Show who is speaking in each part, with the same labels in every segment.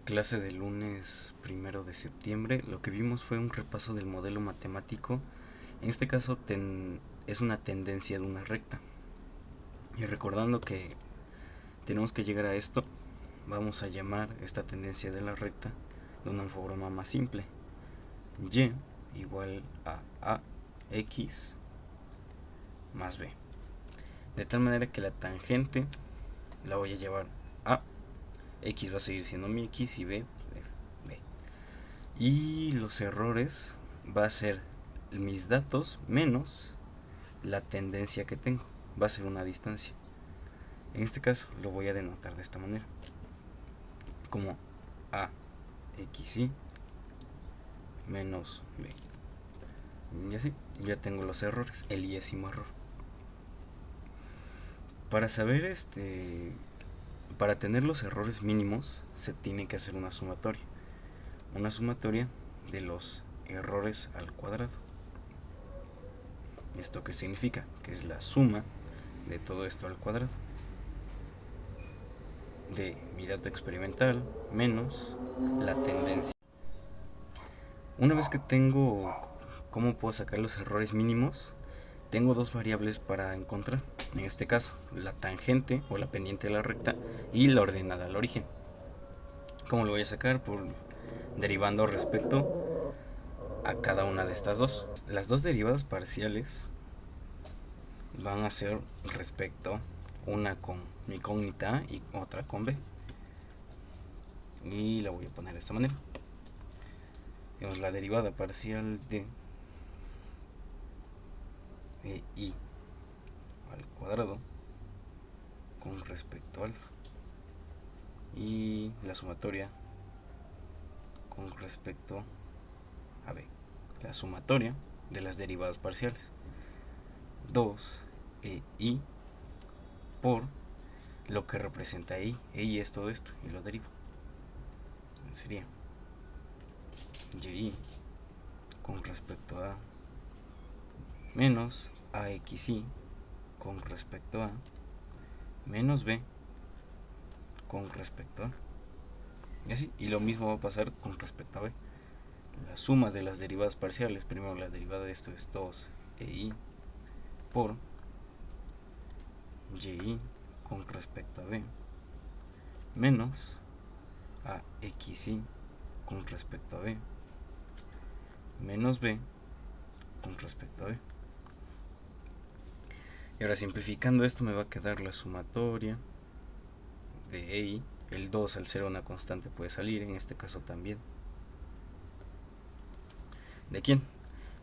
Speaker 1: clase del lunes 1 de septiembre, lo que vimos fue un repaso del modelo matemático. En este caso es una tendencia de una recta. Y recordando que tenemos que llegar a esto, vamos a llamar esta tendencia de la recta de una forma más simple. Y igual a x más b. De tal manera que la tangente la voy a llevar a x, va a seguir siendo mi x, y b. Y los errores va a ser mis datos menos la tendencia que tengo. Va a ser una distancia. En este caso lo voy a denotar de esta manera, como a xy menos b. Y así ya tengo los errores, el iésimo error. Para saber para tener los errores mínimos se tiene que hacer una sumatoria de los errores al cuadrado. ¿Esto qué significa? Que es la suma de todo esto al cuadrado, de mi dato experimental menos la tendencia. Una vez que tengo cómo puedo sacar los errores mínimos, tengo dos variables para encontrar. En este caso, la tangente o la pendiente de la recta y la ordenada al origen. ¿Cómo lo voy a sacar? Derivando respecto a cada una de estas dos. Las dos derivadas parciales van a ser respecto, una con mi incógnita A y otra con B. Y la voy a poner de esta manera. Tenemos la derivada parcial de i al cuadrado con respecto a alfa, y la sumatoria con respecto a b. La sumatoria de las derivadas parciales, 2i por lo que representa i. I es todo esto y lo derivo. Sería y con respecto a menos axy con respecto a menos b con respecto a. Y así, y lo mismo va a pasar con respecto a b. La suma de las derivadas parciales, primero la derivada de esto es 2i por y con respecto a b menos axy con respecto a b menos b con respecto a b. Y ahora simplificando esto me va a quedar la sumatoria de i. El 2 al ser una constante puede salir, en este caso también. ¿De quién?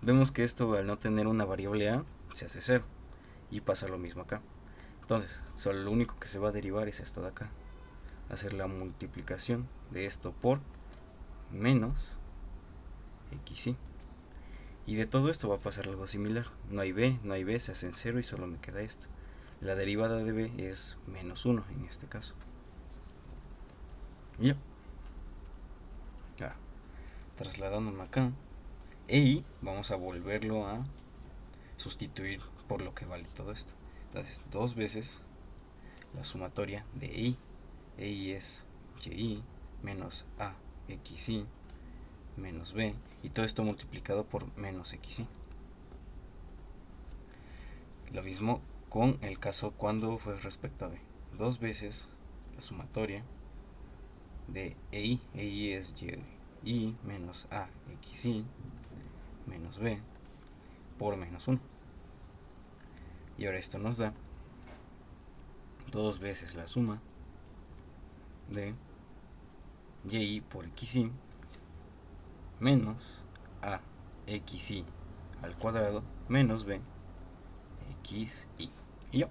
Speaker 1: Vemos que esto, al no tener una variable a, se hace 0. Y pasa lo mismo acá. Entonces, solo lo único que se va a derivar es esto de acá. Hacer la multiplicación de esto por menos xy. Y de todo esto va a pasar algo similar. No hay b, se hacen 0 y solo me queda esto. La derivada de b es menos 1 en este caso. Ya. Trasladándome acá. Y vamos a volverlo a sustituir por lo que vale todo esto. Entonces, dos veces la sumatoria de i. I es y menos axy menos b, y todo esto multiplicado por menos xy. Lo mismo con el caso cuando fue respecto a b. Dos veces la sumatoria de i es y menos axy menos b por menos 1. Y ahora esto nos da dos veces la suma de y por xy menos axy al cuadrado menos b xy. Y yo,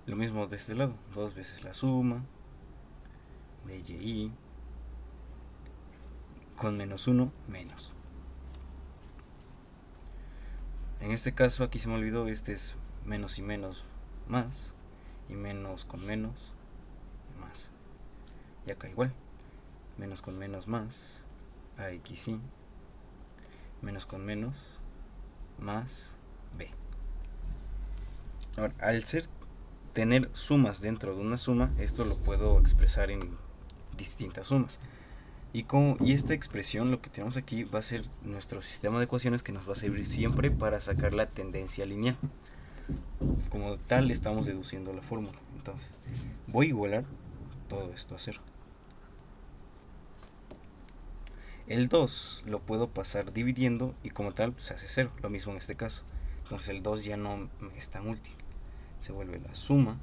Speaker 1: lo mismo de este lado, dos veces la suma de y con menos 1 menos. En este caso aquí se me olvidó, este es menos y menos más, y menos con menos más. Y acá igual, menos con menos más axy menos con menos más b. Ahora, al tener sumas dentro de una suma, esto lo puedo expresar en distintas sumas. Y esta expresión, lo que tenemos aquí, va a ser nuestro sistema de ecuaciones que nos va a servir siempre para sacar la tendencia lineal. Como tal, estamos deduciendo la fórmula. Entonces, voy a igualar todo esto a 0. El 2 lo puedo pasar dividiendo y como tal se hace 0, lo mismo en este caso. Entonces el 2 ya no es tan útil. Se vuelve la suma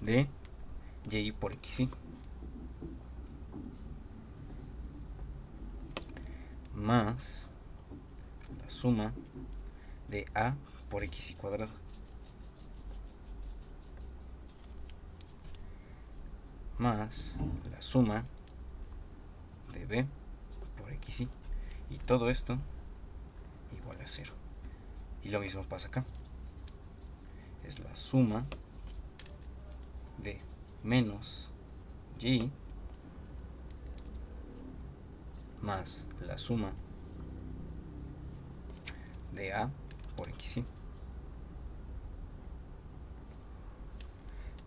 Speaker 1: de y por xy más la suma de a por xy cuadrado más la suma de b por xy, y todo esto igual a 0. Y lo mismo pasa acá, es la suma de menos y más la suma de a por xy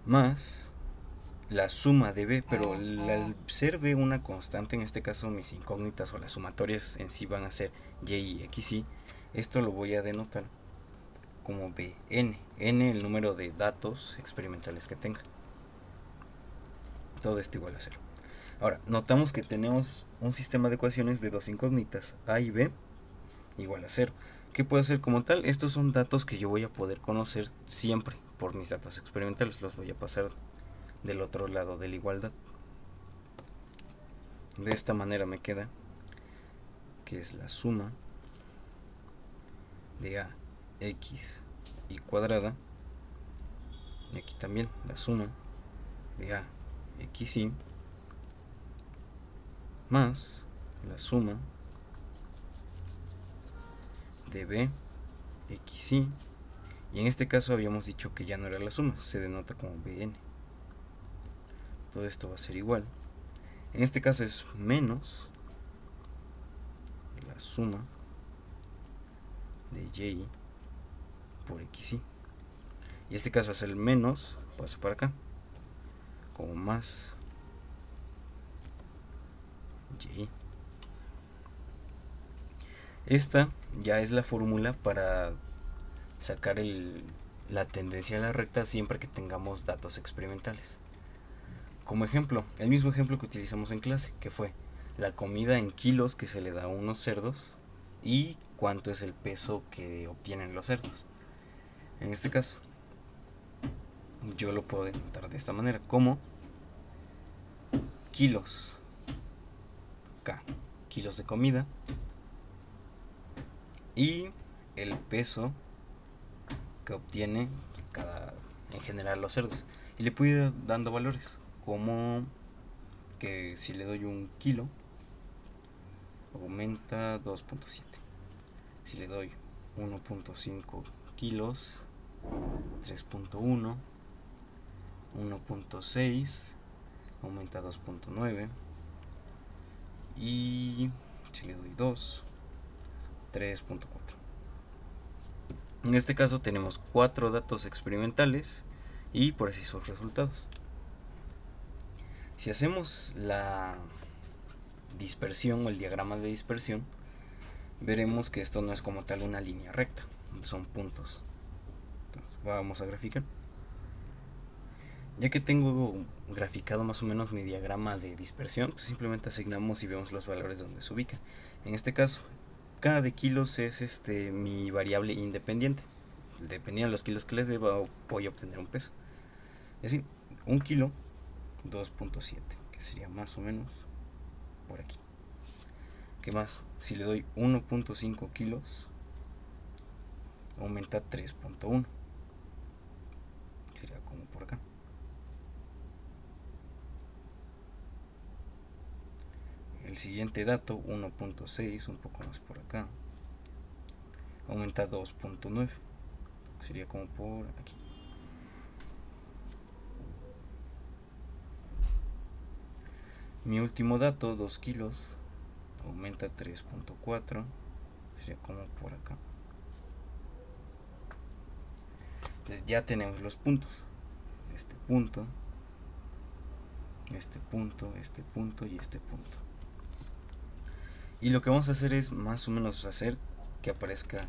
Speaker 1: más la suma de b, pero al ser b una constante, en este caso mis incógnitas o las sumatorias en sí van a ser y xy, esto lo voy a denotar como bn, n el número de datos experimentales que tenga. Todo esto igual a 0. Ahora, notamos que tenemos un sistema de ecuaciones de dos incógnitas, a y b igual a 0. ¿Qué puedo hacer como tal? Estos son datos que yo voy a poder conocer siempre por mis datos experimentales. Los voy a pasar del otro lado de la igualdad. De esta manera me queda que es la suma de a x y cuadrada, y aquí también la suma de a xy más la suma de b xy, y en este caso habíamos dicho que ya no era la suma, se denota como bn. Todo esto va a ser igual, en este caso es menos la suma de y por xy, y este caso es el menos, pasa para acá como más y. Esta ya es la fórmula para sacar la tendencia a la recta siempre que tengamos datos experimentales. Como ejemplo, el mismo ejemplo que utilizamos en clase, que fue la comida en kilos que se le da a unos cerdos y cuánto es el peso que obtienen los cerdos. En este caso, yo lo puedo denotar de esta manera, como kilos K, kilos de comida, y el peso que obtiene en general los cerdos. Y le puedo ir dando valores, como que si le doy 1 kilo, aumenta 2.7. Si le doy 1.5 kilos, 3.1. 1.6 aumenta 2.9. Y si le doy 2, 3.4. En este caso tenemos 4 datos experimentales y por así sus resultados. Si hacemos la dispersión o el diagrama de dispersión, veremos que esto no es como tal una línea recta, son puntos. Entonces, vamos a graficar. Ya que tengo graficado más o menos mi diagrama de dispersión, pues simplemente asignamos y vemos los valores donde se ubica. En este caso, K de kilos es mi variable independiente. Dependiendo de los kilos que les dé, voy a obtener un peso. Es decir, 1 kilo, 2.7, que sería más o menos por aquí. ¿Qué más? Si le doy 1.5 kilos, aumenta 3.1. Sería como por acá. El siguiente dato, 1.6, un poco más por acá, aumenta 2.9. Sería como por aquí. Mi último dato, 2 kilos, aumenta 3.4. Sería como por acá. Entonces ya tenemos los puntos. Este punto, este punto, este punto y este punto. Y lo que vamos a hacer es más o menos hacer que aparezca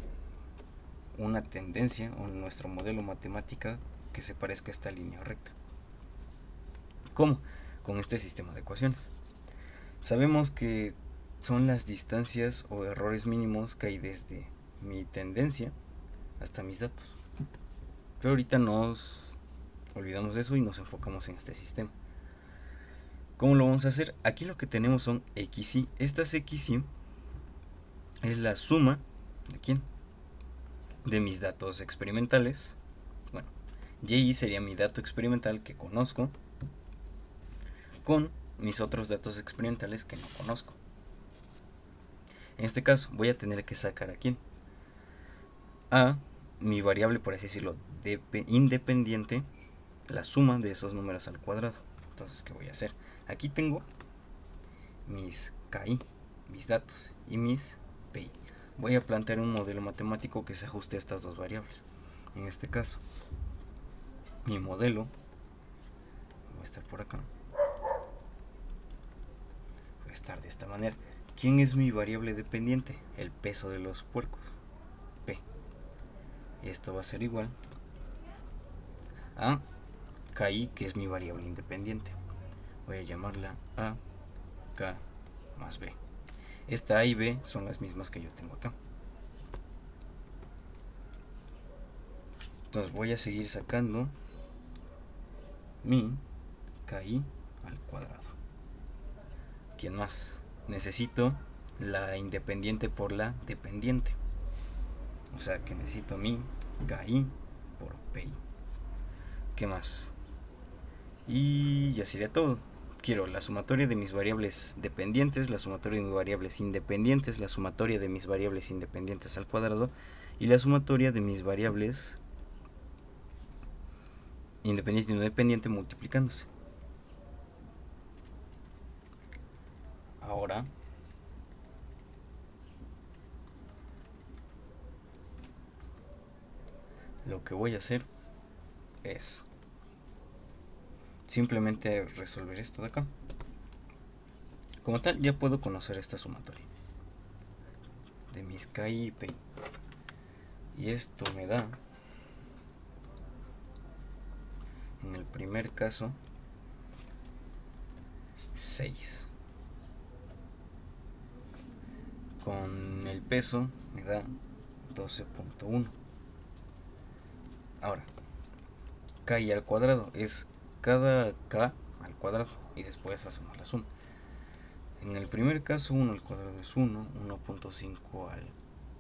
Speaker 1: una tendencia o nuestro modelo matemática que se parezca a esta línea recta. ¿Cómo? Con este sistema de ecuaciones. Sabemos que son las distancias o errores mínimos que hay desde mi tendencia hasta mis datos. Pero ahorita nos olvidamos de eso y nos enfocamos en este sistema. ¿Cómo lo vamos a hacer? Aquí lo que tenemos son XY. Estas XY es la suma de ¿quién? De mis datos experimentales. Bueno, Y sería mi dato experimental que conozco con mis otros datos experimentales que no conozco. En este caso voy a tener que sacar a ¿quién? A mi variable, por así decirlo, independiente, la suma de esos números al cuadrado. Entonces, ¿qué voy a hacer? Aquí tengo mis KI, mis datos, y mis PI. Voy a plantear un modelo matemático que se ajuste a estas dos variables. En este caso, mi modelo va a estar por acá. Va a estar de esta manera. ¿Quién es mi variable dependiente? El peso de los puercos, P. Esto va a ser igual a KI, que es mi variable independiente. Voy a llamarla A, K más B. Esta A y B son las mismas que yo tengo acá. Entonces voy a seguir sacando mi KI al cuadrado. ¿Quién más? Necesito la independiente por la dependiente. O sea que necesito mi KI por PI. ¿Qué más? Y ya sería todo. Quiero la sumatoria de mis variables dependientes, la sumatoria de mis variables independientes, la sumatoria de mis variables independientes al cuadrado y la sumatoria de mis variables independiente y no dependiente multiplicándose. Ahora lo que voy a hacer es simplemente resolver esto de acá. Como tal, ya puedo conocer esta sumatoria de mis KI y PI. Y esto me da, en el primer caso, 6. Con el peso me da 12.1. Ahora, KI al cuadrado es cada K al cuadrado y después hacemos la suma. En el primer caso 1 al cuadrado es 1, 1.5 al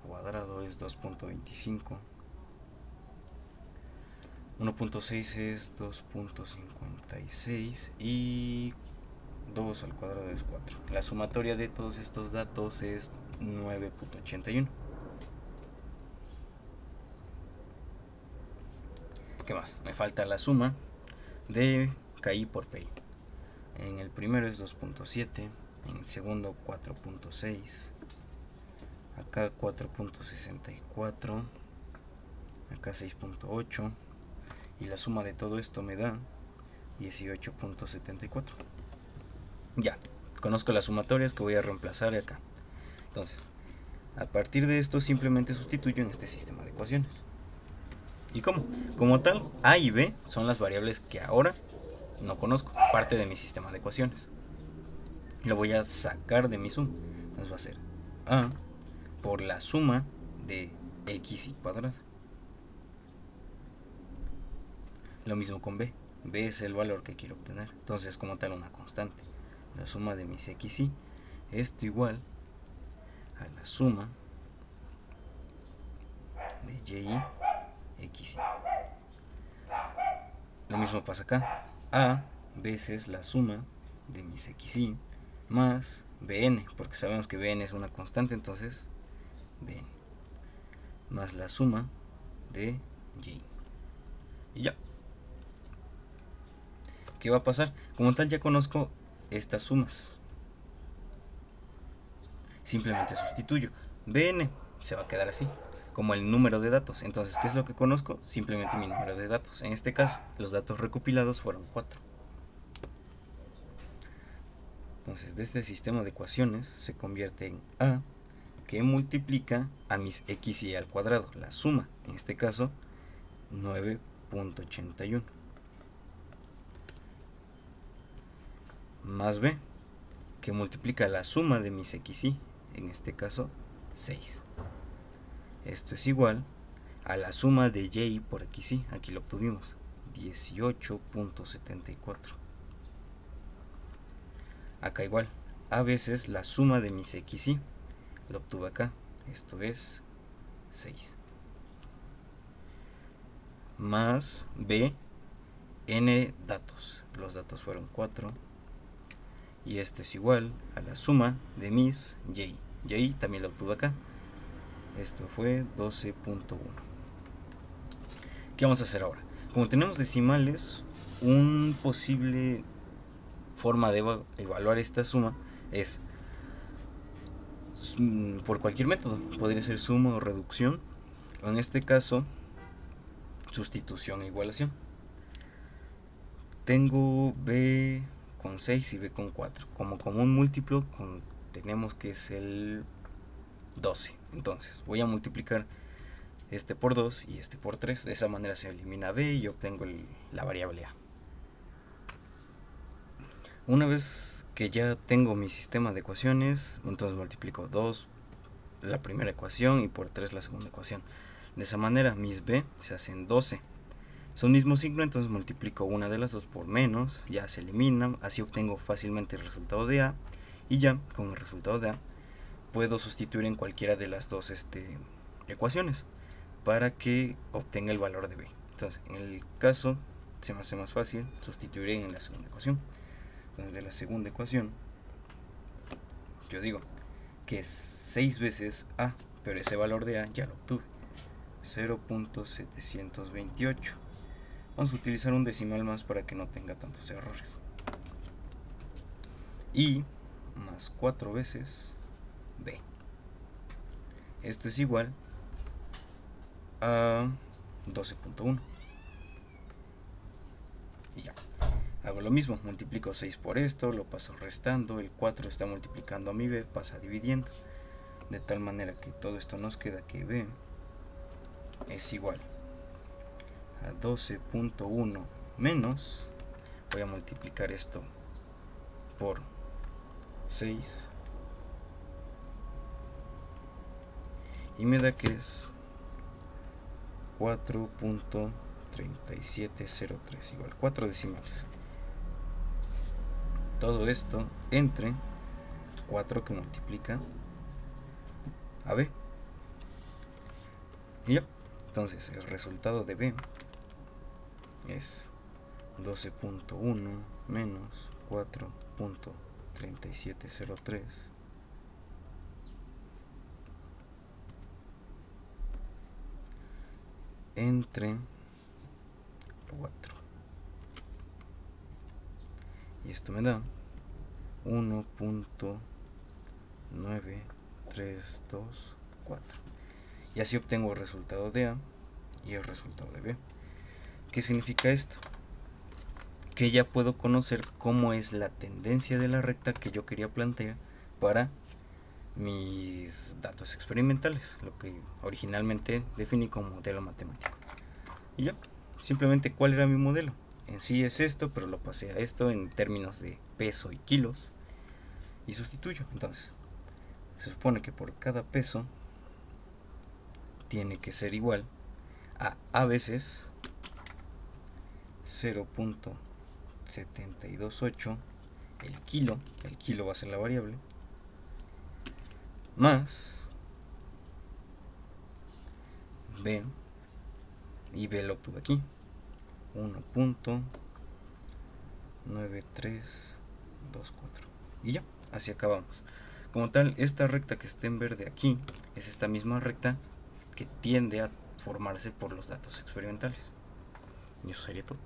Speaker 1: cuadrado es 2.25, 1.6 es 2.56 y 2 al cuadrado es 4. La sumatoria de todos estos datos es 9.81. ¿Qué más? Me falta la suma de KI por PI. En el primero es 2.7, en el segundo 4.6, acá 4.64, acá 6.8 y la suma de todo esto me da 18.74. Ya, conozco las sumatorias que voy a reemplazar acá. Entonces, a partir de esto simplemente sustituyo en este sistema de ecuaciones. ¿Y cómo? Como tal, A y B son las variables que ahora no conozco, parte de mi sistema de ecuaciones. Lo voy a sacar de mi suma. Entonces va a ser A por la suma de X y cuadrada. Lo mismo con B. B es el valor que quiero obtener. Entonces, como tal, una constante. La suma de mis X y. Esto igual a la suma de Y X y. Lo mismo pasa acá. A veces la suma de mis XY más Bn, porque sabemos que Bn es una constante, entonces Bn más la suma de Y. Y ya. ¿Qué va a pasar? Como tal ya conozco estas sumas. Simplemente sustituyo. Bn se va a quedar así, como el número de datos. Entonces, ¿qué es lo que conozco? Simplemente mi número de datos. En este caso, los datos recopilados fueron 4. Entonces, de este sistema de ecuaciones se convierte en A, que multiplica a mis x y al cuadrado, la suma, en este caso 9.81, más B, que multiplica la suma de mis x y, en este caso 6. Esto es igual a la suma de y por x y, aquí lo obtuvimos, 18.74. Acá igual, a veces la suma de mis x y, lo obtuve acá, esto es 6. Más b, n datos, los datos fueron 4. Y esto es igual a la suma de mis y. Y también lo obtuve acá, esto fue 12.1. ¿Qué vamos a hacer ahora? Como tenemos decimales, un posible forma de evaluar esta suma es por cualquier método. Podría ser suma o reducción, o en este caso sustitución e igualación. Tengo b con 6 y b con 4. Como común múltiplo tenemos que es el 12. Entonces voy a multiplicar este por 2 y este por 3. De esa manera se elimina b y obtengo la variable a. Una vez que ya tengo mi sistema de ecuaciones, entonces multiplico 2 la primera ecuación y por 3 la segunda ecuación. De esa manera mis b se hacen 12. Son mismo signo, entonces multiplico una de las dos por menos, ya se elimina, así obtengo fácilmente el resultado de a. Y ya con el resultado de a puedo sustituir en cualquiera de las dos ecuaciones para que obtenga el valor de b. Entonces en el caso se me hace más fácil, sustituiré en la segunda ecuación. Entonces de la segunda ecuación yo digo que es 6 veces a, pero ese valor de a ya lo obtuve, 0.728. Vamos a utilizar un decimal más para que no tenga tantos errores. Y más 4 veces b. Esto es igual a 12.1. Y ya. Hago lo mismo, multiplico 6 por esto, lo paso restando, el 4 está multiplicando a mi b, pasa dividiendo. De tal manera que todo esto nos queda que b es igual a 12.1 menos, voy a multiplicar esto por 6 y me da que es 4.3703, igual 4 decimales. Todo esto entre 4 que multiplica a b. Y ya, entonces el resultado de b es 12.1 menos 4.3703 entre 4. Y esto me da 1.9324. Y así obtengo el resultado de a y el resultado de b. ¿Qué significa esto? Que ya puedo conocer cómo es la tendencia de la recta que yo quería plantear para mis datos experimentales, lo que originalmente definí como modelo matemático. Y ya, simplemente cuál era mi modelo. En sí es esto, pero lo pasé a esto en términos de peso y kilos y sustituyo. Entonces, se supone que por cada peso tiene que ser igual a veces 0.728 el kilo va a ser la variable, más b, y b lo obtuve aquí, 1.9324. Y ya, así acabamos. Como tal, esta recta que está en verde aquí es esta misma recta que tiende a formarse por los datos experimentales. Y eso sería todo.